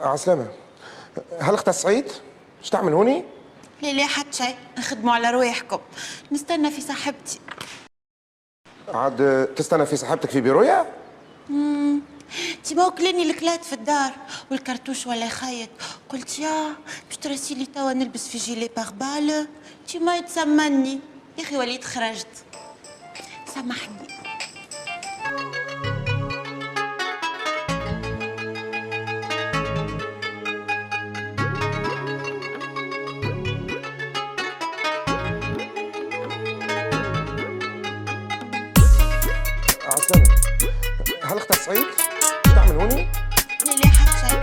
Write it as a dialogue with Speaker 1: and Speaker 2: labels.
Speaker 1: عسلامة. هل اخت سعيد؟ ايش تعمل هوني؟
Speaker 2: لا لا حتى شيء، نخدموا على رواحكم. نستنى في صاحبتي.
Speaker 1: عاد تستنى في صاحبتك في بيرويا؟
Speaker 2: تيما وكلاني الكلات في الدار والكرتوش ولا يخيط. قلت يا باش ترسيلي توا نلبس في جيلي باغبال. تيما يتسمني يا اخي وليت خرجت. سامحني.
Speaker 1: عسلامة. هل اخت سعيد؟ ايش تعمل هوني؟
Speaker 2: لا لا حتى شيء.